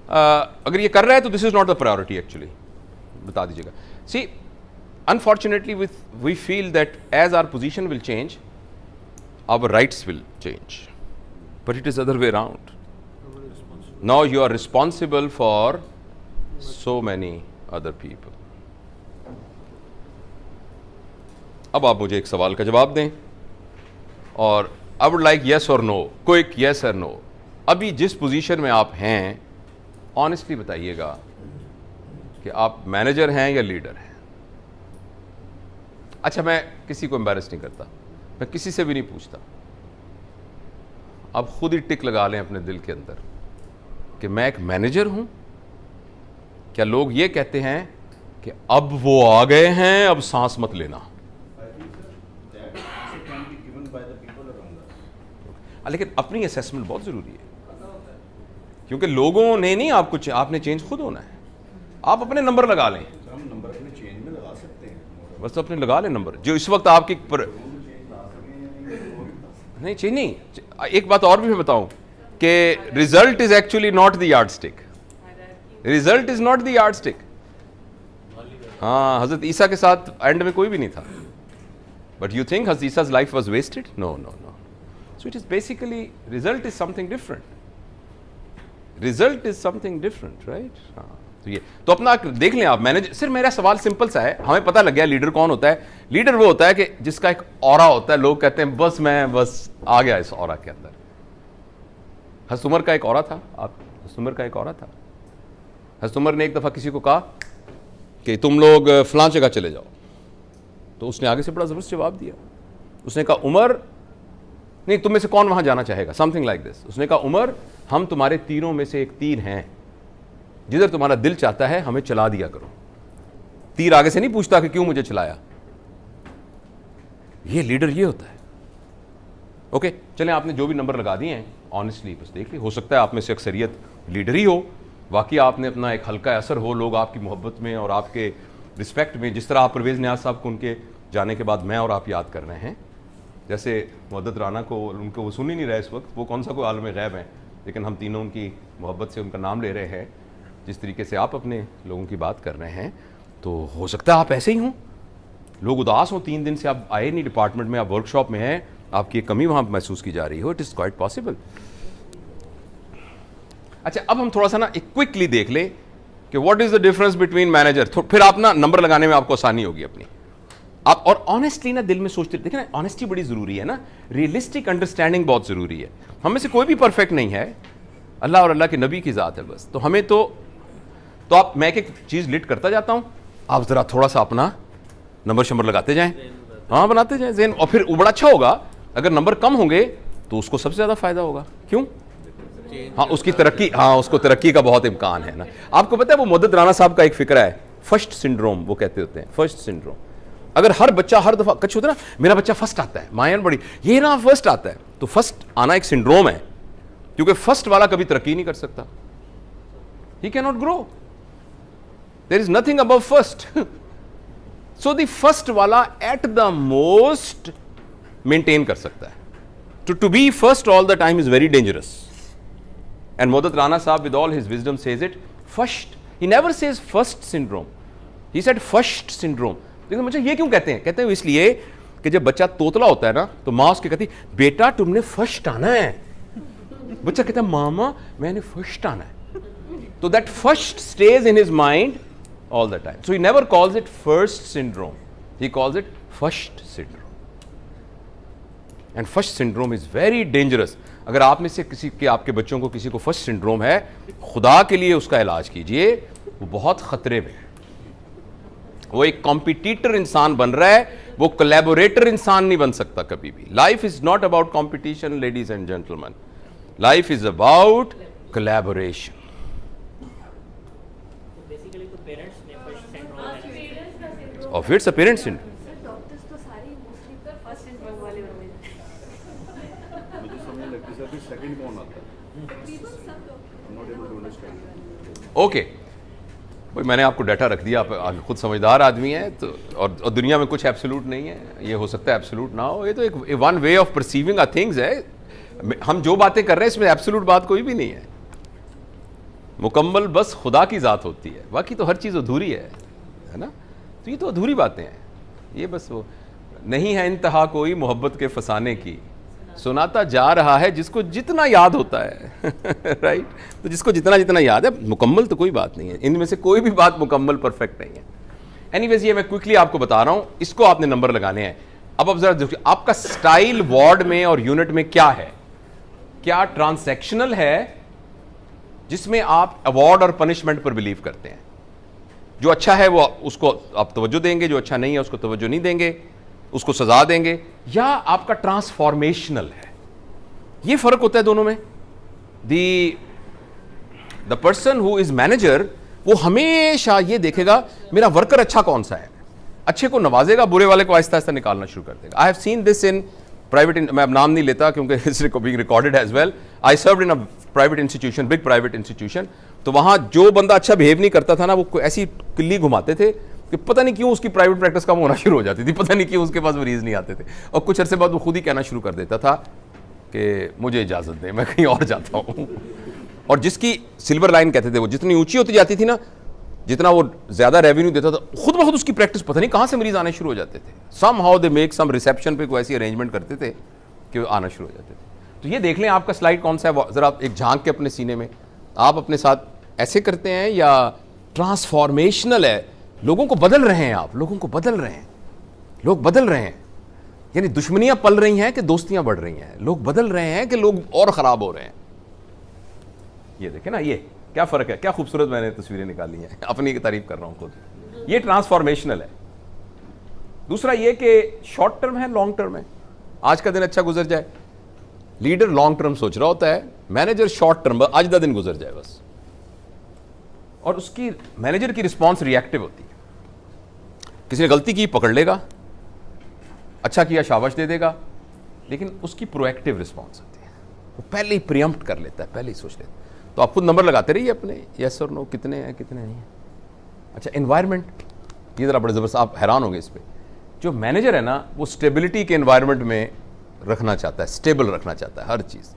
अगर ये कर रहा है तो this is not the priority actually, बता दीजिएगा। See unfortunately we feel that as our position will change, our rights will change, but it is other way around. Now you are responsible for so many other people. अब आप मुझे एक सवाल का जवाब दें और आई वुड लाइक yes और no, क्विक yes और no। अभी जिस पोजीशन में आप हैं ऑनेस्टली बताइएगा कि आप मैनेजर हैं या लीडर हैं। अच्छा, मैं किसी को एम्बैरेस नहीं करता, मैं किसी से भी नहीं पूछता। आप खुद ही टिक लगा लें अपने दिल के अंदर कि मैं एक मैनेजर हूं। क्या लोग ये कहते हैं कि अब वो आ गए हैं, अब सांस मत लेना? लेकिन अपनी असेसमेंट बहुत जरूरी है, क्योंकि लोगों ने नहीं आपको, आपने चेंज खुद होना है। आप अपने नंबर लगा लें, हम नंबर अपने चेंज में लगा सकते हैं, बस अपने लगा लें नंबर जो इस वक्त आपकी नहीं चेंज नहीं। एक बात और भी मैं बताऊं कि result is actually not the yardstick, result is not the yardstick. हाँ, हजरत ईसा के साथ एंड में कोई भी नहीं था, बट यू थिंक हजरत ईसा's life was wasted? No no no. So it is basically result is something different, result is something different, right? हाँ, तो ये तो अपना देख लें आप। मैनेजर, सिर्फ मेरा सवाल सिंपल सा है, हमें पता लग गया लीडर कौन होता है। लीडर वो होता है कि जिसका एक ऑरा होता है, लोग कहते हैं बस मैं बस आ गया इस ऑरा के अंदर। हज़रत उमर का एक ऑरा था, आप हज़रत उमर का एक ऑरा था। हज़रत उमर ने एक दफ़ा किसी को कहा कि तुम लोग फलां जगह चले जाओ, तो उसने आगे से बड़ा ज़बरदस्त जवाब दिया। उसने कहा उमर, नहीं तुम में से कौन वहाँ जाना चाहेगा, समथिंग लाइक दिस। उसने कहा उमर, हम तुम्हारे तीरों में से एक तीर हैं, जिधर तुम्हारा दिल चाहता है हमें चला दिया करो। तीर आगे से नहीं पूछता कि क्यों मुझे चलाया। ये लीडर ये होता है। ओके, चलें, आपने जो भी नंबर लगा दिए हैं ऑनेस्टली बस देख ली। हो सकता है आप में से अक्सरियत लीडर ही हो, वाकई आपने अपना एक हल्का असर हो, लोग आपकी मोहब्बत में और आपके रिस्पेक्ट में, जिस तरह आप परवेज़ नियाज़ साहब को उनके जाने के बाद मैं और आप याद कर रहे हैं। जैसे मुअद्दत राना को, उनको वो सुन ही नहीं रहे इस वक्त, वो कौन सा कोई आलम गैब है, लेकिन हम तीनों उनकी मोहब्बत से उनका नाम ले रहे हैं। जिस तरीके से आप अपने लोगों की बात कर रहे हैं, तो हो सकता है आप ऐसे ही हों, लोग उदास हों, 3 दिन से आप आए नहीं डिपार्टमेंट में, आप वर्कशॉप में हैं, आपकी एक कमी वहाँ महसूस की जा रही हो। It is quite possible. अच्छा, अब हम थोड़ा सा ना एक क्विकली देख ले कि what is the difference between manager, फिर आप ना नंबर लगाने में आपको आसानी होगी अपनी। आप और ऑनेस्टली ना दिल में सोचते, देखिए ना, ऑनेस्टी बड़ी जरूरी है ना, रियलिस्टिक अंडरस्टैंडिंग बहुत जरूरी है। हम में से कोई भी परफेक्ट नहीं है, अल्लाह और अल्लाह के नबी की ज़ात है बस। तो हमें तो आप, मैं एक चीज़ लिट करता जाता हूँ, आप ज़रा थोड़ा सा अपना नंबर शंबर लगाते जाएं, हाँ बनाते जाएं ज़ेन, और फिर बड़ा अच्छा होगा। अगर नंबर कम होंगे तो उसको सबसे ज़्यादा फ़ायदा होगा। क्यों? हाँ, उसकी तरक्की, हाँ उसको तरक्की का बहुत इम्कान है ना। आपको पता है वो मुअद्दत राना साहब का एक फिक्र है, फर्स्ट सिंड्रोम वो कहते होते हैं, फर्स्ट सिंड्रोम। अगर हर बच्चा हर दफ़ा कच्छ होता है ना, मेरा बच्चा फर्स्ट आता है, मायन बड़ी ये ना फर्स्ट आता है, तो फर्स्ट आना एक सिंड्रोम है, क्योंकि फर्स्ट वाला कभी तरक्की नहीं कर सकता। He can not grow, there is nothing above first. So the first वाला एट द मोस्ट मेंटेन कर सकता है। To be first all the time is very dangerous. And Mu'addad Rana Sahab with all his wisdom says it first. He never says first syndrome. He said first syndrome. लेकिन मुझे ये क्यों कहते हैं? कहते हैं इसलिए कि जब बच्चा तोतला होता है ना, तो माँ उसके कहती बेटा तुमने फर्स्ट आना है। बच्चा कहता है मामा मैंने फर्स्ट आना है। तो that first stays in his mind all the time. So he never calls it first syndrome. He calls it first syndrome. And first syndrome is very dangerous. अगर आप में से किसी के, आपके बच्चों को किसी को फर्स्ट सिंड्रोम है, खुदा के लिए उसका इलाज कीजिए, वो बहुत खतरे में है। वो एक कॉम्पिटिटर इंसान बन रहा है, वो कोलैबोरेटर इंसान नहीं बन सकता कभी भी। Life is not about competition ladies and gentleman, life is about collaboration. और फिर it's a parent syndrome. Okay भाई, मैंने आपको डाटा रख दिया, आप खुद समझदार आदमी हैं, तो और दुनिया में कुछ एब्सोल्यूट नहीं है, ये हो सकता है एब्सोल्यूट ना हो, ये तो एक one way of perceiving a things है। हम जो बातें कर रहे हैं इसमें एब्सोल्यूट बात कोई भी नहीं है। मुकम्मल बस खुदा की ज़ात होती है, बाकी तो हर चीज़ अधूरी है ना। तो ये तो अधूरी बातें हैं, ये बस वो नहीं है इंतहा कोई मोहब्बत के फसाने की, सुनाता जा रहा है जिसको जितना याद होता है राइट। तो जिसको जितना जितना याद है, मुकम्मल तो कोई बात नहीं है, इनमें से कोई भी बात मुकम्मल परफेक्ट नहीं है। एनीवेज ये मैं क्विकली आपको बता रहा हूं, इसको आपने नंबर लगाने हैं। अब जरा देखिए आपका स्टाइल वार्ड में और यूनिट में क्या है, क्या ट्रांसैक्शनल है जिसमें आप अवार्ड और पनिशमेंट पर बिलीव करते हैं। जो अच्छा है वो उसको आप तवज्जो देंगे, जो अच्छा नहीं है उसको तवज्जो नहीं देंगे, उसको सजा देंगे, या आपका ट्रांसफॉर्मेशनल है। ये फर्क होता है दोनों में। The person who is manager वो हमेशा ये देखेगा मेरा वर्कर अच्छा कौन सा है, अच्छे को नवाजेगा, बुरे वाले को आहिस्ता आहिस्ता निकालना शुरू कर देगा। I have seen this in private, मैं अब नाम नहीं लेता क्योंकि it's being recorded as well. I served in a private institution, big private institution. तो वहां जो बंदा अच्छा बिहेव नहीं करता था ना, वो ऐसी किल्ली घुमाते थे कि पता नहीं क्यों उसकी प्राइवेट प्रैक्टिस कम होना शुरू हो जाती थी, पता नहीं क्यों उसके पास मरीज नहीं आते थे। और कुछ अरसे बाद वो खुद ही कहना शुरू कर देता था कि मुझे इजाज़त दें, मैं कहीं और जाता हूँ। और जिसकी सिल्वर लाइन कहते थे, वो जितनी ऊंची होती जाती थी ना, जितना वो ज़्यादा रेवेन्यू देता था, खुद ब खुद उसकी प्रैक्टिस पता नहीं कहाँ से मरीज आने शुरू हो जाते थे। Somehow they make some reception पे कोई ऐसी अरेंजमेंट करते थे कि वो आना शुरू हो जाते थे। तो ये देख लें आपका स्लाइड कौन सा है, ज़रा आप एक झांक के अपने सीने में, आप अपने साथ ऐसे करते हैं या ट्रांसफॉर्मेशनल है, लोगों को बदल रहे हैं आप, लोगों को बदल रहे हैं, लोग बदल रहे हैं, यानी दुश्मनियां पल रही हैं कि दोस्तियां बढ़ रही हैं, लोग बदल रहे हैं कि लोग और ख़राब हो रहे हैं। ये देखें ना, ये क्या फ़र्क है, क्या खूबसूरत मैंने तस्वीरें निकाली हैं, अपनी तारीफ कर रहा हूँ खुद। ये ट्रांसफॉर्मेशनल है। दूसरा ये कि शॉर्ट टर्म है, लॉन्ग टर्म है, आज का दिन अच्छा गुजर जाए। लीडर लॉन्ग टर्म सोच रहा होता है, मैनेजर शॉर्ट टर्म, आज का दिन गुजर जाए बस। और उसकी मैनेजर की रिस्पॉन्स रिएक्टिव होती है, किसी ने गलती की पकड़ लेगा, अच्छा किया शाबाश दे देगा, लेकिन उसकी प्रोएक्टिव रिस्पॉन्स होती है, वो पहले ही प्रियम्प्ट कर लेता है, पहले ही सोच लेता है। तो आप खुद नंबर लगाते रहिए अपने, यस और नो, कितने हैं कितने नहीं हैं। अच्छा, एनवायरनमेंट, ये ज़रा बड़े ज़बरदस्त, आप हैरान होंगे इस पर। जो मैनेजर है ना, वो स्टेबिलिटी के एनवायरनमेंट में रखना चाहता है, स्टेबल रखना चाहता है हर चीज़।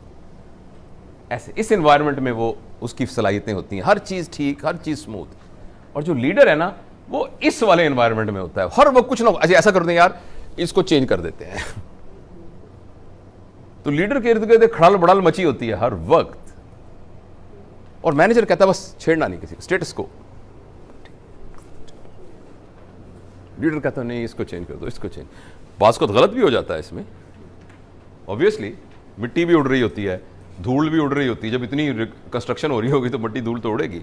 ऐसे इस एनवायरनमेंट में वो उसकी सलाहियतें होती हैं, हर चीज़ ठीक, हर चीज़ स्मूथ। और जो लीडर है ना, वो इस वाले एनवायरनमेंट में होता है, हर वक्त कुछ ना, अच्छा ऐसा कर दें यार, इसको चेंज कर देते हैं। तो लीडर के इर्द गिर्द खड़ाल बड़ाल मची होती है हर वक्त, और मैनेजर कहता है बस छेड़ना नहीं किसी, स्टेटस को। लीडर कहता है नहीं, इसको चेंज कर दो, इसको चेंज। बास को तो गलत भी हो जाता है इसमें, ऑब्वियसली मिट्टी भी उड़ रही होती है, धूल भी उड़ रही होती है। जब इतनी कंस्ट्रक्शन हो रही होगी तो मिट्टी धूल तो उड़ेगी।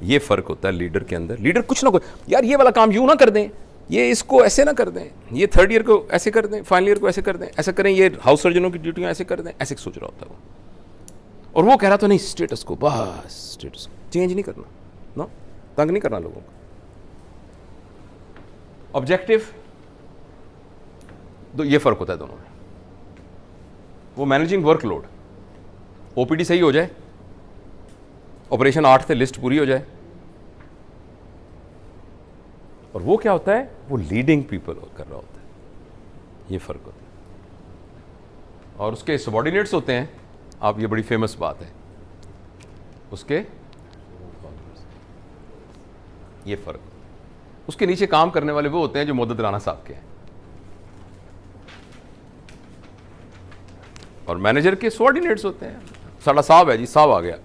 ये फर्क होता है लीडर के अंदर। लीडर कुछ ना कुछ, यार ये वाला काम यूं ना कर दें, ये इसको ऐसे ना कर दें, ये थर्ड ईयर को ऐसे कर दें, फाइनल ईयर को ऐसे कर दें, ऐसा करें, ये हाउस सर्जनों की ड्यूटियां ऐसे कर दें, ऐसे सोच रहा होता है वो। और वो कह रहा तो नहीं, स्टेटस को, बस स्टेटस को चेंज नहीं करना ना, तंग नहीं करना लोगों को। ऑब्जेक्टिव, तो ये फर्क होता है दोनों में। वो मैनेजिंग वर्कलोड, ओपीडी सही हो जाए, ऑपरेशन 8 से लिस्ट पूरी हो जाए। और वो क्या होता है, वो लीडिंग पीपल कर रहा होता है। ये फर्क होता है। और उसके सबॉर्डिनेट्स होते हैं, आप, ये बड़ी फेमस बात है, उसके ये फर्क, उसके नीचे काम करने वाले वो होते हैं जो मदद राना साहब के हैं, और मैनेजर के सबॉर्डिनेट्स होते हैं। साड़ा साहब है जी, साहब आ गया,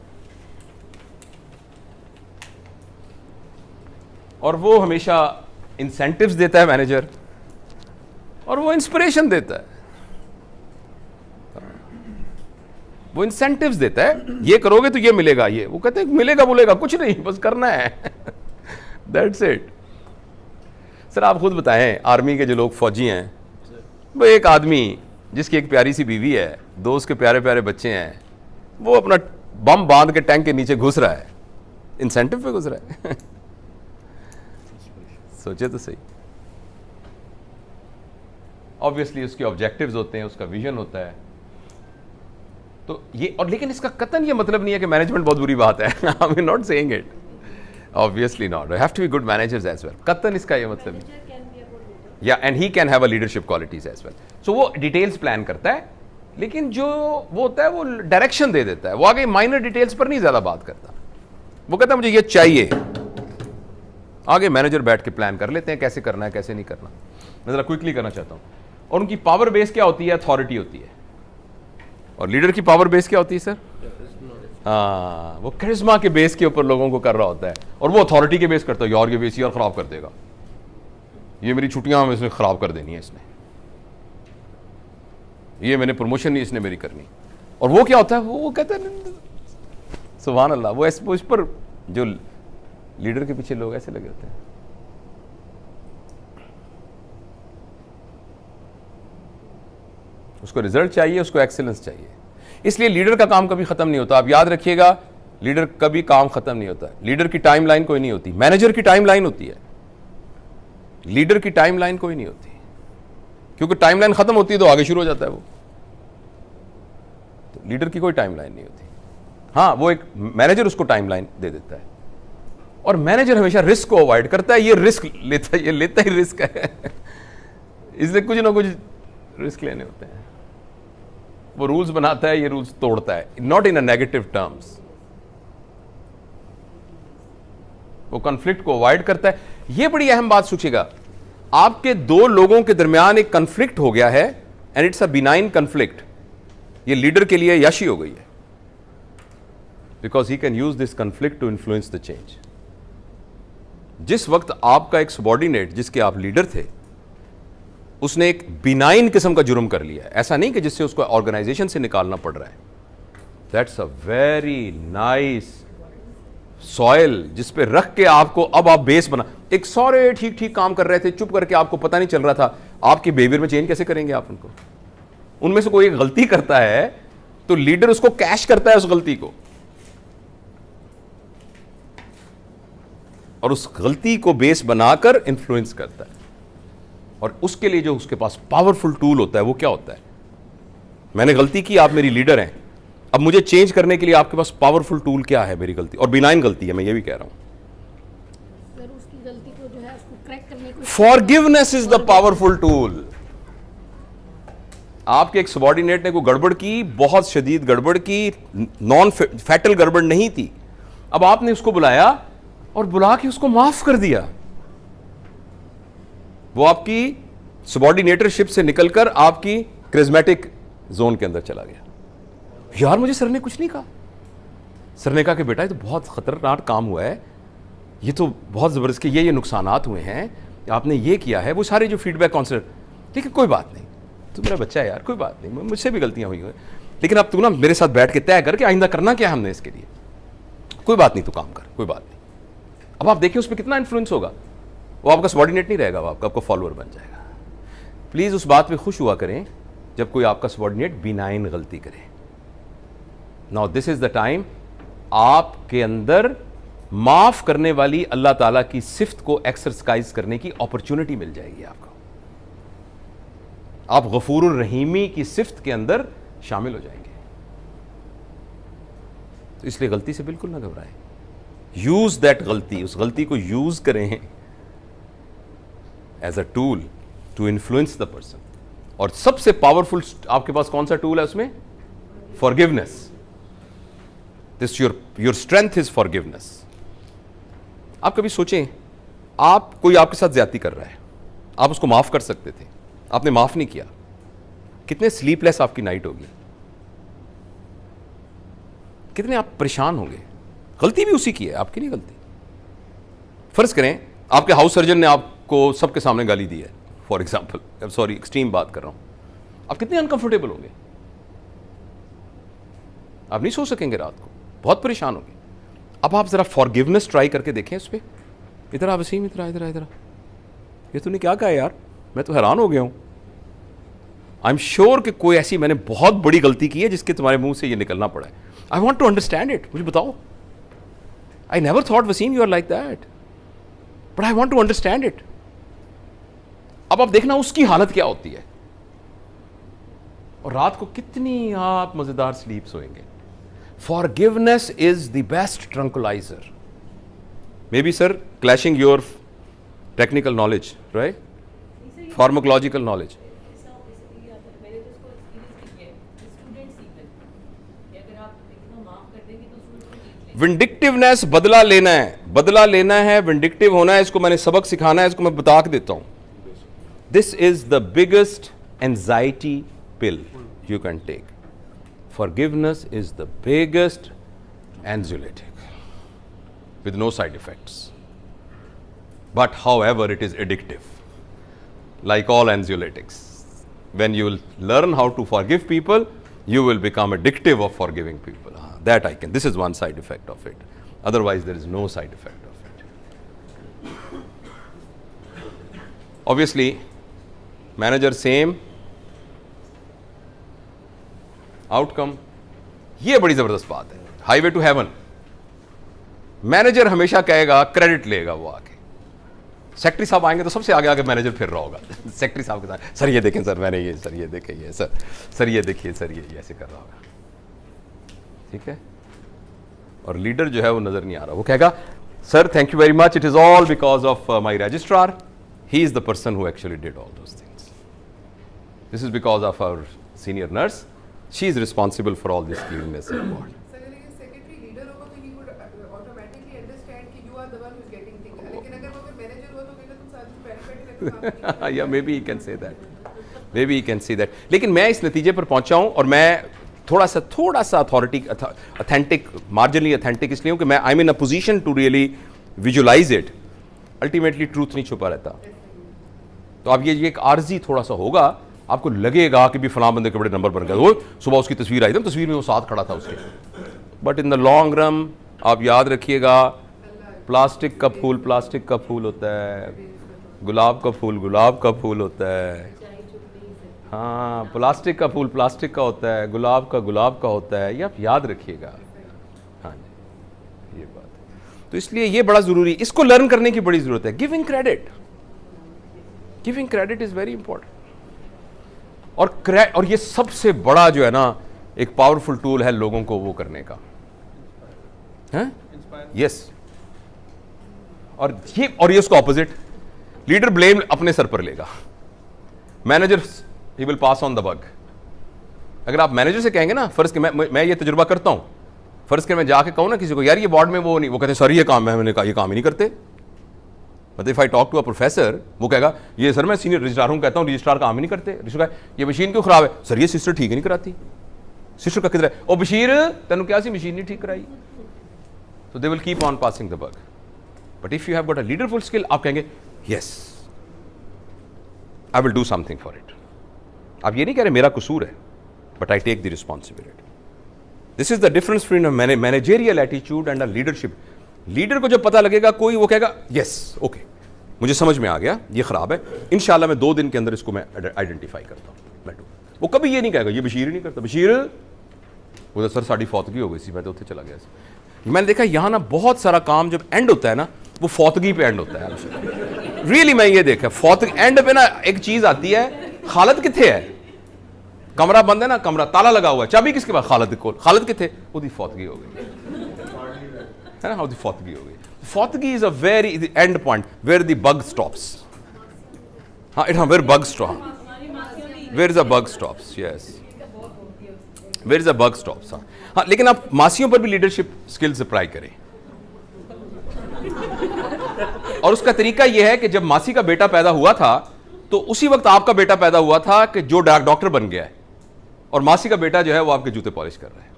और वो हमेशा इंसेंटिव्स देता है मैनेजर, और वो इंस्पिरेशन देता है, वो इंसेंटिव्स देता है, ये करोगे तो ये मिलेगा, ये वो कहते हैं मिलेगा बोलेगा कुछ नहीं, बस करना है। That's it. सर आप खुद बताएं, आर्मी के जो लोग फौजी हैं, वो एक आदमी जिसकी एक प्यारी सी बीवी है, दो उसके प्यारे प्यारे बच्चे हैं, वो अपना बम बांध के टैंक के नीचे घुस रहा है, इंसेंटिव पे घुस रहा है। सोचे तो सही। ऑब्वियसली उसके ऑब्जेक्टिव्स होते हैं, उसका विजन होता है। तो ये, और लेकिन इसका कतन ये मतलब नहीं है कि मैनेजमेंट बहुत बुरी बात है। I am not saying it, obviously not, have to be good managers as well, कतन इसका ये मतलब नहीं। Yeah and he can have a leadership qualities as well. So वो डिटेल्स प्लान करता है, लेकिन जो वो होता है वो डायरेक्शन दे देता है, वो आगे माइनर डिटेल्स पर नहीं ज्यादा बात करता। वो कहता है मुझे ये चाहिए, आगे मैनेजर बैठ के प्लान कर लेते हैं कैसे करना है कैसे नहीं करना। मैं जरा क्विकली करना चाहता हूं। और उनकी पावर बेस क्या होती है? अथॉरिटी होती है। और लीडर की पावर बेस क्या होती है सर? हाँ, वो करिश्मा के बेस के ऊपर लोगों को कर रहा होता है, और वो अथॉरिटी के बेस करता है, यार ये बेस यार खराब कर देगा, ये मेरी छुट्टियां इसने खराब कर देनी है, इसने ये मैंने प्रमोशन नहीं इसने मेरी करनी। और वो क्या होता है? वो कहता है सुभान अल्लाह, वो इस पर जो लीडर के पीछे लोग ऐसे लगे होते हैं। उसको रिजल्ट चाहिए, उसको एक्सीलेंस चाहिए। इसलिए लीडर का काम कभी खत्म नहीं होता। आप याद रखिएगा, लीडर कभी काम खत्म नहीं होता। लीडर की टाइमलाइन कोई नहीं होती, मैनेजर की टाइमलाइन होती है, लीडर की टाइमलाइन कोई नहीं होती, क्योंकि टाइमलाइन खत्म होती है तो आगे शुरू हो जाता है वो। तो लीडर की कोई टाइमलाइन नहीं होती। हाँ, वो एक मैनेजर उसको टाइमलाइन दे देता है, और मैनेजर हमेशा रिस्क को अवॉइड करता है। ये रिस्क लेता है, ये लेता ही रिस्क है इसलिए कुछ ना कुछ रिस्क लेने होते हैं। वो रूल्स बनाता है, ये रूल्स तोड़ता है, not in a negative terms. वो कॉन्फ्लिक्ट को अवॉइड करता है। ये बड़ी अहम बात सोचिएगा, आपके दो लोगों के दरमियान एक कॉन्फ्लिक्ट हो गया है, and it's a benign conflict. ये लीडर के लिए यशी हो गई है, because he can use this conflict to influence the change. जिस वक्त आपका एक सबॉर्डिनेट, जिसके आप लीडर थे, उसने एक बिनाइन किस्म का जुर्म कर लिया है, ऐसा नहीं कि जिससे उसको ऑर्गेनाइजेशन से निकालना पड़ रहा है, that's a very nice soil जिस पे रख के आपको अब आप बेस बना। एक सारे ठीक ठीक काम कर रहे थे, चुप करके आपको पता नहीं चल रहा था, आपके बिहेवियर में चेंज कैसे करेंगे आप उनको? उनमें से कोई एक गलती करता है तो लीडर उसको कैश करता है उस गलती को, और उस गलती को बेस बनाकर इंफ्लुएंस करता है। और उसके लिए जो उसके पास पावरफुल टूल होता है वो क्या होता है? मैंने गलती की, आप मेरी लीडर हैं, अब मुझे चेंज करने के लिए आपके पास पावरफुल टूल क्या है? मेरी गलती, और बिनाइन गलती है, मैं ये भी कह रहा हूं। सर उसकी गलती को जो है उसको क्रैक करने को forgiveness is the powerful tool. आपके एक सबॉर्डिनेट ने कोई गड़बड़ की, बहुत शदीद गड़बड़ की, नॉन फैटल गड़बड़ नहीं थी, अब आपने उसको बुलाया और बुला के उसको माफ कर दिया। वो आपकी सबॉर्डिनेटरशिप से निकलकर आपकी क्रिज्मेटिक जोन के अंदर चला गया। यार मुझे सर ने कुछ नहीं कहा। सर ने कहा कि बेटा ये तो बहुत खतरनाक काम हुआ है, ये तो बहुत ज़बरदस्त के ये नुकसानात हुए हैं, आपने ये किया है, वो सारे जो फीडबैक काउंसलर, लेकिन कोई बात नहीं, तू मेरा बच्चा है यार, कोई बात नहीं, मुझसे भी गलतियां हुई हैं, लेकिन अब तू ना मेरे साथ बैठ के तय कर कि आइंदा करना क्या हमने इसके लिए, कोई बात नहीं, तू काम कर, कोई बात नहीं। अब आप देखिए उस पर कितना इन्फ्लुएंस होगा। वो आपका सबॉर्डिनेट नहीं रहेगा, वो आपका फॉलोअर बन जाएगा। प्लीज़ उस बात पे खुश हुआ करें जब कोई आपका सबॉर्डिनेट बिनाइन गलती करे। Now this is the time आपके अंदर माफ करने वाली अल्लाह ताला की सिफ्त को एक्सरसाइज करने की अपॉर्चुनिटी मिल जाएगी आपको। आप गफूरुर रहीमी की सिफ्त के अंदर शामिल हो जाएंगे। तो इसलिए गलती से बिल्कुल ना घबराएं, यूज दैट गलती, उस गलती को यूज करें as a tool to influence the person. और सबसे पावरफुल आपके पास कौन सा टूल है उसमें? Forgiveness. This your strength is forgiveness. आप कभी सोचें, आप कोई आपके साथ ज्यादती कर रहा है, आप उसको माफ कर सकते थे, आपने माफ नहीं किया, कितने स्लीपलेस आपकी नाइट होगी, कितने आप परेशान होंगे। गलती भी उसी की है, आपकी नहीं गलती। फर्ज करें आपके हाउस सर्जन ने आपको सबके सामने गाली दी है, फॉर एग्जाम्पल, सॉरी एक्सट्रीम बात कर रहा हूं, आप कितने अनकंफर्टेबल होंगे? आप नहीं सो सकेंगे रात को, बहुत परेशान होंगे। अब आप जरा फॉरगिवनेस ट्राई करके देखें उस पर। इधर आ वसीम, इधर इधर इधर, ये तूने क्या कहा यार, मैं तो हैरान हो गया हूं। आई एम श्योर कि कोई ऐसी मैंने बहुत बड़ी गलती की है जिसके तुम्हारे मुंह से ये निकलना पड़ा है। I want to understand it, मुझे बताओ। I never thought Wasim you are like that, but I want to understand it. अब आप देखना उसकी हालत क्या होती है, और रात को कितनी आप मजेदार स्लीप सोएंगे। Forgiveness is the best tranquilizer. Maybe, sir, clashing your technical knowledge, right? Pharmacological knowledge. मैंने तो उसको एक्सपीरियंस किया है, स्टूडेंट्स इवन, कि अगर आप कितना माफ कर देंगे तो स्टूडेंट को जीत विंडिक्टिवनेस बदला लेना है, विंडिक्टिव होना है, इसको मैंने सबक सिखाना है, इसको मैं बता के देता हूं. This is the biggest anxiety pill you can take. Forgiveness is the biggest anxiolytic with no side effects. But however, it is addictive. Like all anxiolytics. When you will learn how to forgive people, you will become addictive of forgiving people. That I can. This is one side effect of it. Otherwise, there is no side effect of it. Obviously, manager same. Outcome. ये बड़ी जबरदस्त बात है. Highway to heaven. Manager हमेशा कहेगा, credit लेगा वो आके. सेक्रेटरी साहब आएंगे तो सबसे आगे आगे मैनेजर फिर रहा होगा. सेक्रेटरी साहब के साथ, सर ये देखें सर मैंने ये, सर ये देखें ये, सर ये देखिए सर ये ऐसे कर रहा होगा. ठीक है. और लीडर जो है वो नजर नहीं आ रहा. वो कहेगा, sir thank you very much, it is all because of my registrar. He is the person who actually did all those things. This is because of our senior nurse. She is responsible for all this cleanness record. Yeah maybe he can say that. लेकिन मैं इस नतीजे पर पहुंचा हूं, और मैं थोड़ा सा अथेंटिक, मार्जिनली अथेंटिक इसलिए हूं कि मैं I am in a position to really visualise it. Ultimately truth नहीं छुपा रहता. तो अब ये एक आर्जी थोड़ा सा होगा, आपको लगेगा कि भी फलां बंदे के बड़े नंबर बन गए. वो सुबह उसकी तस्वीर आई थी, तस्वीर में वो साथ खड़ा था उसके. But in the long run आप याद रखिएगा, प्लास्टिक का फूल होता है, गुलाब का फूल होता है. हाँ, प्लास्टिक का फूल प्लास्टिक का होता है, गुलाब का होता है. ये आप याद रखिएगा. हाँ जी, ये बात है. तो इसलिए ये बड़ा जरूरी, इसको लर्न करने की बड़ी जरूरत है. Giving credit is very important. और ये सबसे बड़ा जो है ना एक पावरफुल टूल है लोगों को वो करने का. यस. और ये उसका ऑपोजिट. लीडर ब्लेम अपने सर पर लेगा, manager he will pass on the bug. अगर आप मैनेजर से कहेंगे ना, फर्ज के मैं ये तजुर्बा करता हूं, फर्ज के मैं जाके कहूं ना किसी को, यार ये बोर्ड में वो नहीं, वो कहते सर ये काम है, मैंने कहा ये काम ही नहीं करते. मतलब if I talk to a professor, वो कहेगा ये सर मैं सीनियर रजिस्ट्रार हूं, कहता हूं रजिस्ट्रार काम ही नहीं करते. रजिस्ट्रार ये मशीन क्यों खराब है, सर ये सिस्टर ठीक ही नहीं कराती. सिस्टर का किधर है, ओ बशीर तेन क्या सी मशीन नहीं ठीक कराई. So they will keep on passing the bug. But if you have got a leaderful skill, आप कहेंगे yes I will do something for it. आप ये नहीं कह रहे मेरा कसूर है, but I take the responsibility. This is the difference between managerial attitude and a leadership. Leader को जब पता लगेगा कोई, वो कहेगा यस ओके मुझे समझ में आ गया, ये खराब है, इंशाल्लाह मैं 2 दिन के अंदर इसको मैं आइडेंटिफाई करता हूं. वो कभी ये नहीं कहेगा ये बशीर ही नहीं करता. बशीर वो सर साड़ी फौतगी हो गई सी, मैं तो उत्थे चला गया. मैंने देखा यहां ना बहुत सारा काम जब एंड होता है ना, वो फौतगी पे एंड होता है. रियली मैं ये देखा, फौतगी एंड पे ना एक चीज आती है, खालिद किथे है, कमरा बंद है ना, कमरा ताला लगा हुआ है, चाबी किसके पास, खालिद को. खालिद किथे, ਉਹਦੀ फौतगी हो गई है ना, ਉਹਦੀ फौतगी हो गई. फौतगी is a very end point where the bug stops. हाँ where bug stop, where is a bug stops. Yes, where is a bug stops. हाँ, लेकिन आप मासियों पर भी लीडरशिप स्किल्स अप्लाई करें. और उसका तरीका यह है कि जब मासी का बेटा पैदा हुआ था, तो उसी वक्त आपका बेटा पैदा हुआ था कि जो डॉक्टर बन गया है, और मासी का बेटा जो है वो आपके जूते पॉलिश कर रहा है.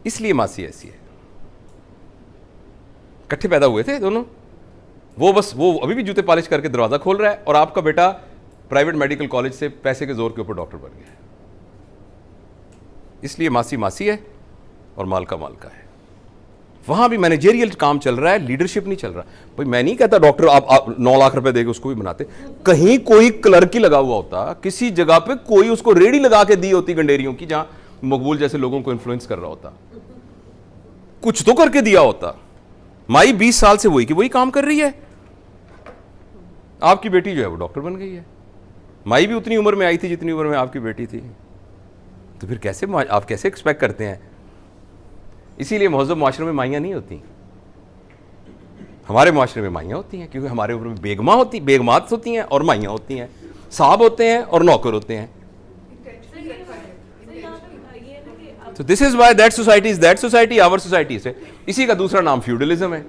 इसलिए मासी ऐसी है. इकट्ठे पैदा हुए थे दोनों. वो अभी भी जूते पॉलिश करके दरवाजा खोल रहा है, और आपका बेटा प्राइवेट मेडिकल कॉलेज से पैसे के जोर के ऊपर डॉक्टर बन गया है. इसलिए मासी मासी है और मालका मालका है. वहां भी मैनेजेरियल काम चल रहा है, लीडरशिप नहीं चल रहा. भाई मैं नहीं कहता डॉक्टर आप 9 लाख रुपए देके उसको भी बनाते. कहीं कोई क्लर्क ही लगा हुआ होता, किसी जगह पे कोई उसको रेडी लगा के दी होती गंडेरियों की, जहां मकबूल जैसे लोगों को इन्फ्लुएंस कर रहा होता, कुछ तो करके दिया होता. माई 20 साल से वही काम कर रही है. आपकी बेटी जो है वो डॉक्टर बन गई है. माई भी उतनी उम्र में आई थी जितनी उम्र में आपकी बेटी थी. तो फिर कैसे आप कैसे एक्सपेक्ट करते हैं. इसीलिए महज़ब माशरे में माइयाँ नहीं होती, हमारे माशरे में माइयाँ होती हैं, क्योंकि हमारे ऊपर में बेगमात होती हैं और माइयाँ होती हैं, साहब होते हैं और नौकर होते हैं. तो this is why that society is that society, our society से। इसी का दूसरा नाम फ्यूडलिज्म है,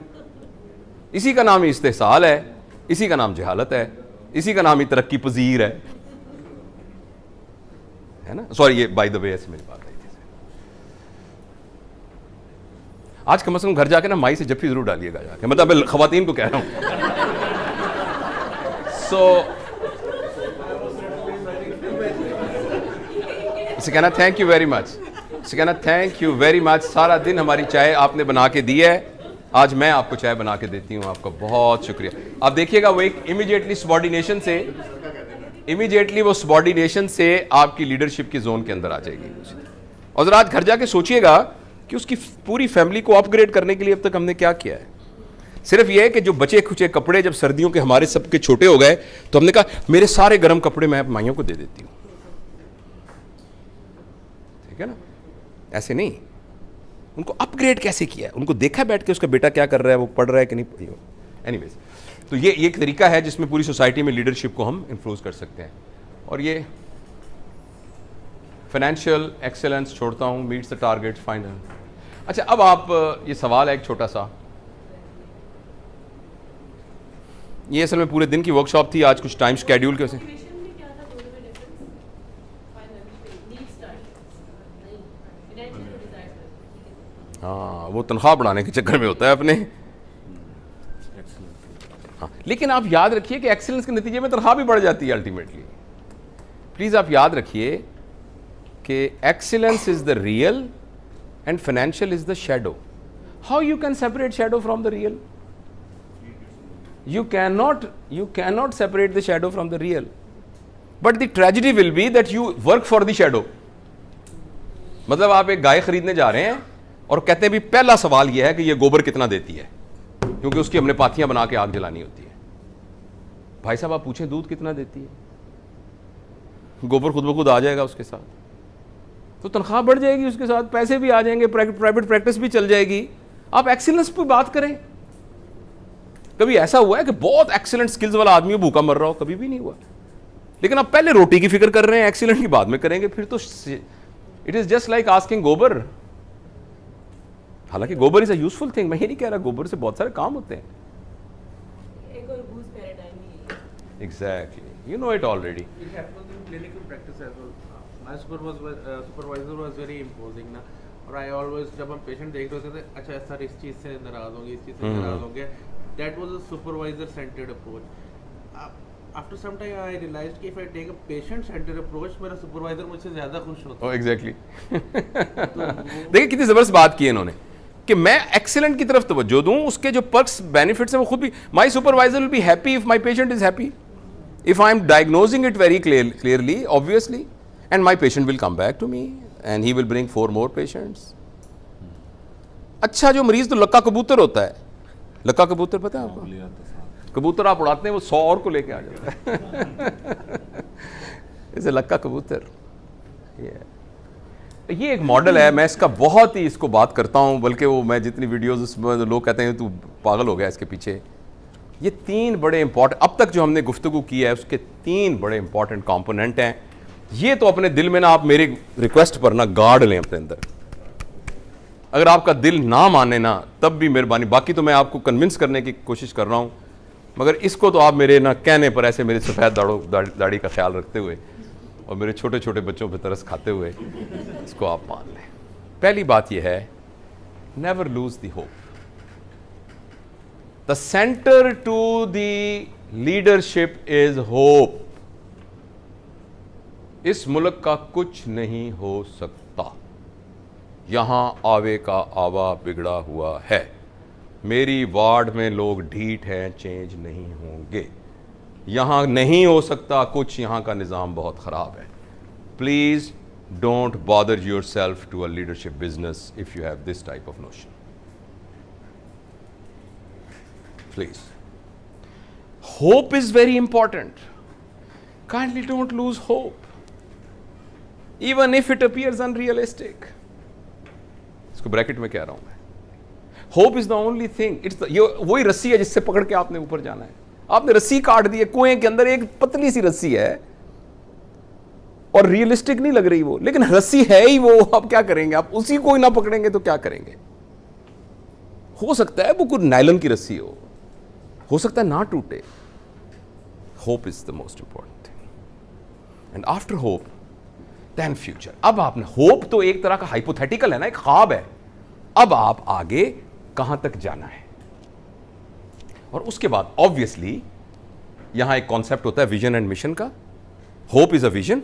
इसी का नाम इस्तेसाल है, इसी का नाम जहालत है, इसी का नाम ही तरक्की पजीर है ना। सॉरी, ये बाय द वे ऐसे मेरी बात आई थी। आज कम से कम घर जाके ना माई से जफ्फी जरूर डालिएगा जाके, मतलब मैं खवातीन को कह रहा हूं। इसे कहना थैंक यू वेरी मच, इसे कहना थैंक यू वेरी मच। सारा दिन हमारी चाय आपने बना के दी है, आज मैं आपको चाय बना के देती हूं, आपका बहुत शुक्रिया। आप देखिएगा वो एक इमीडिएटली सबॉर्डिनेशन से आपकी लीडरशिप की जोन के अंदर आ जाएगी। और जरा आज घर जाके सोचिएगा कि उसकी पूरी फैमिली को अपग्रेड करने के लिए अब तक हमने क्या किया है। सिर्फ यह है कि जो बचे खुचे कपड़े जब सर्दियों के हमारे सबके छोटे हो गए तो हमने कहा मेरे सारे गर्म कपड़े मैं माइयों को दे देती हूं, ठीक है ना। ऐसे नहीं, उनको अपग्रेड कैसे किया है, उनको देखा बैठ के उसका बेटा क्या कर रहा है, वो पढ़ रहा है कि नहीं। एनीवेज, तो ये एक तरीका है जिसमें पूरी सोसाइटी में लीडरशिप को हम इन्फ्लुएंस कर सकते हैं। और ये फाइनेंशियल एक्सेलेंस छोड़ता हूं, मीट्स द टारगेट फाइनल। अच्छा, अब आप ये सवाल है एक छोटा सा, ये असल में पूरे दिन की वर्कशॉप थी, आज कुछ टाइम शेड्यूल के वजह से। Motivation में क्या था दोनों में difference? Financial needs targets, नहीं, financial desires में। हाँ, वो तनख्वाह बढ़ाने के चक्कर में होता है अपने। हाँ, लेकिन आप याद रखिए कि एक्सीलेंस के नतीजे में तनख्वाह भी बढ़ जाती है अल्टीमेटली। प्लीज आप याद रखिए कि excellence is the real and financial is the shadow. How you can separate shadow from the real? You cannot separate the shadow from the real. But the tragedy will be that you work for the shadow. मतलब आप एक गाय खरीदने जा रहे हैं और कहते हैं भी पहला सवाल यह है कि ये गोबर कितना देती है, क्योंकि उसकी हमने पाथियां बना के आग जलानी होती है। भाई साहब आप पूछें दूध कितना देती है, गोबर खुद ब खुद आ जाएगा उसके साथ, तो तनख्वाह बढ़ जाएगी, उसके साथ पैसे भी आ जाएंगे, प्राइवेट प्रैक्टिस भी चल जाएगी। आप एक्सीलेंस पर बात करें। कभी ऐसा हुआ है कि बहुत एक्सीलेंट स्किल्स वाला आदमी भूखा मर रहा हो? कभी भी नहीं हुआ। लेकिन आप पहले रोटी की फिक्र कर रहे हैं, एक्सीलेंट की बाद में करेंगे, फिर तो it is just like asking गोबर। हालांकि गोबर इज अ यूजफुल थिंग, मैं ये नहीं कह रहा, गोबर से बहुत सारे काम होते हैं। एक और घूस पैराडाइम ही है। Exactly, you know it already. It happens in clinical practice as well. My supervisor was very imposing ना, और I always जब हम पेशेंट देख रहे होते थे, अच्छा सर इस चीज़ से नाराज होंगे, इस चीज़ से नाराज होंगे, that was a supervisor centered approach. After some time I realized कि if I take a patient centered approach, मेरा supervisor मुझसे ज़्यादा खुश होता है। एग्जैक्टली। देखिए कितनी जबरदस्त बात की है इन्होंने कि मैं एक्सीलेंट की तरफ तवज्जो दूं, उसके जो पर्क्स बेनिफिट्स हैं वो खुद भी, my supervisor will be happy if my patient is happy, if I am diagnosing it very clearly obviously, and my patient will come back to me and he will bring 4 more patients. अच्छा, जो मरीज तो लक्का कबूतर होता है, लक्का कबूतर पता है आपको? कबूतर आप उड़ाते हैं, वो 100 और को लेके आ जाता है। इसे लक्का कबूतर। ये एक मॉडल है, मैं इसका बहुत ही इसको बात करता हूँ, बल्कि वो मैं जितनी वीडियोस उसमें लोग कहते हैं तू पागल हो गया इसके पीछे। ये 3 बड़े इंपॉर्टेंट, अब तक जो हमने गुफ्तगू की है उसके 3 बड़े इंपॉर्टेंट कंपोनेंट हैं। ये तो अपने दिल में ना आप मेरी रिक्वेस्ट पर ना गाड़ लें अपने अंदर। अगर आपका दिल ना माने ना तब भी मेहरबानी, बाकी तो मैं आपको कन्विंस करने की कोशिश कर रहा हूँ, मगर इसको तो आप मेरे ना कहने पर ऐसे मेरे सफ़ेद दाढ़ी का ख्याल रखते हुए और मेरे छोटे छोटे बच्चों पर तरस खाते हुए इसको आप मान लें। पहली बात यह है, never lose the hope. The centre to the leadership is hope. इस मुल्क का कुछ नहीं हो सकता, यहां आवे का आवा बिगड़ा हुआ है, मेरी वार्ड में लोग ढीठ हैं, चेंज नहीं होंगे, यहां नहीं हो सकता कुछ, यहां का निज़ाम बहुत ख़राब है। Please don't bother yourself to a leadership business if you have this type of notion. Please, hope is very important. Kindly don't lose hope even if it appears unrealistic. इसको ब्रैकेट में कह रहा हूं मैं। Hope is the only thing, it's ये वही रस्सी है जिससे पकड़ के आपने ऊपर जाना है। आपने रस्सी काट दी है, कुएं के अंदर एक पतली सी रस्सी है, और रियलिस्टिक नहीं लग रही वो, लेकिन रस्सी है ही वो, आप क्या करेंगे? आप उसी को ही ना पकड़ेंगे तो क्या करेंगे? हो सकता है वो कोई नायलॉन की रस्सी हो सकता है ना टूटे। Hope is the most important thing, and after hope then future. अब आपने, होप तो एक तरह का हाइपोथेटिकल है ना, एक ख्वाब है। अब आप आगे कहां तक जाना है, और उसके बाद ऑब्वियसली यहां एक कॉन्सेप्ट होता है विजन एंड मिशन का। Hope is a vision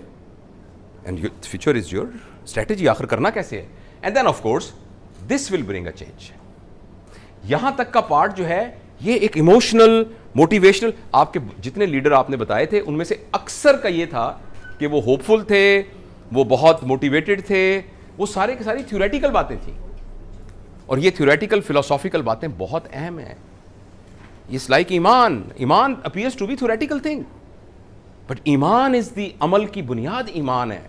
and future is your strategy, आखिर करना कैसे है। And then of course this will bring a change. यहां तक का पार्ट जो है ये एक इमोशनल, मोटिवेशनल, आपके जितने लीडर आपने बताए थे उनमें से अक्सर का ये था कि वो होपफुल थे, वो बहुत मोटिवेटेड थे, वो सारे की सारी थ्योरेटिकल बातें थी। और ये थ्योरेटिकल फिलोसॉफिकल बातें बहुत अहम है। इट्स लाइक ईमान appears to be theoretical thing, but ईमान इज द अमल की बुनियाद। ईमान है,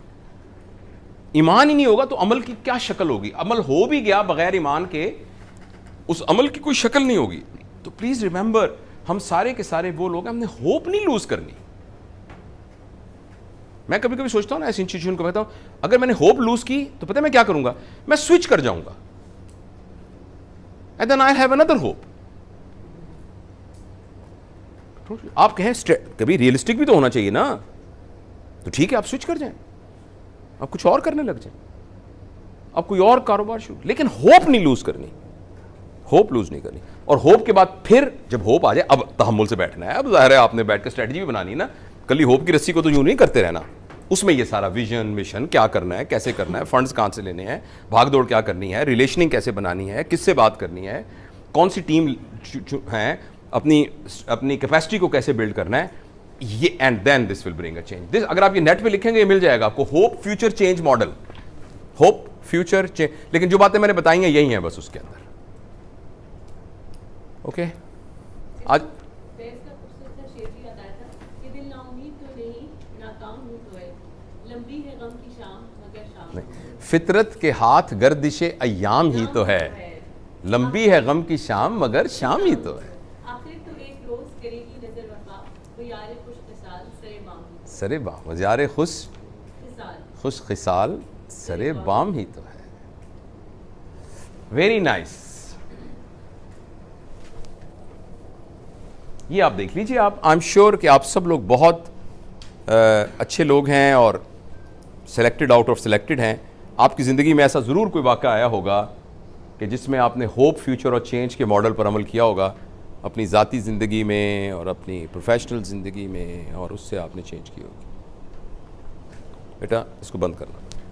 ईमान ही नहीं होगा तो अमल की क्या शक्ल होगी? अमल हो भी गया बगैर ईमान के, उस अमल की कोई शक्ल नहीं होगी। तो प्लीज रिमेंबर, हम सारे के सारे वो लोग हैं, हमने होप नहीं लूज करनी। मैं कभी कभी सोचता हूं ना, ऐसे इंस्टीट्यूशन को कहता हूं, अगर मैंने होप लूज की तो पता है मैं क्या करूंगा? मैं स्विच कर जाऊंगा, and then I have another hope. आप कहें कभी रियलिस्टिक भी तो होना चाहिए ना, तो ठीक है आप स्विच कर जाएं, आप कुछ और करने लग जाएं, आप कोई और कारोबार शुरू, लेकिन होप नहीं लूज करनी, होप लूज नहीं करनी। और होप के बाद फिर जब होप आ जाए, अब तहम्मुल से बैठना है। अब जाहिर है आपने बैठ कर स्ट्रेटजी भी बनानी है ना, कल होप की रस्सी को तो यूं नहीं करते रहना। उसमें ये सारा विजन, मिशन, क्या करना है, कैसे करना है, फंड्स कहां से लेने हैं, भाग दौड़ क्या करनी है, रिलेशनिंग कैसे बनानी है, किससे बात करनी है, कौन सी टीम है, अपनी कैपेसिटी को कैसे बिल्ड करना है, ये। And then this will bring a change. This अगर आप ये नेट पे लिखेंगे ये मिल जाएगा आपको, hope future change model, hope future change. लेकिन जो बातें मैंने बताई हैं यही हैं बस उसके अंदर। ओके आज बेस का खूबसूरत सा शेर भी याद आया था कि दिल ना उम्मीद तो नहीं, नाकाम हूं तो है, लंबी है गम की शाम मगर शाम नहीं, फितरत के हाथ गर्दिशे अय्याम ही तो है, लंबी है गम की शाम मगर शाम ही तो है। आखिर तो एक रोज करेगी नजर वफा, वो यार खुश खिसाल सरे बाम सरे बाम वजारे खुश खिसाल सरे बाम ही तो है। Very nice. ये आप देख लीजिए, आप आई एम श्योर कि आप सब लोग बहुत अच्छे लोग हैं और सेलेक्टेड आउट ऑफ सेलेक्टेड हैं। आपकी ज़िंदगी में ऐसा ज़रूर कोई वाक़ा आया होगा कि जिसमें आपने होप, फ्यूचर और चेंज के मॉडल पर अमल किया होगा अपनी ज़ाती ज़िंदगी में और अपनी प्रोफेशनल ज़िंदगी में, और उससे आपने चेंज की होगी। बेटा इसको बंद करना।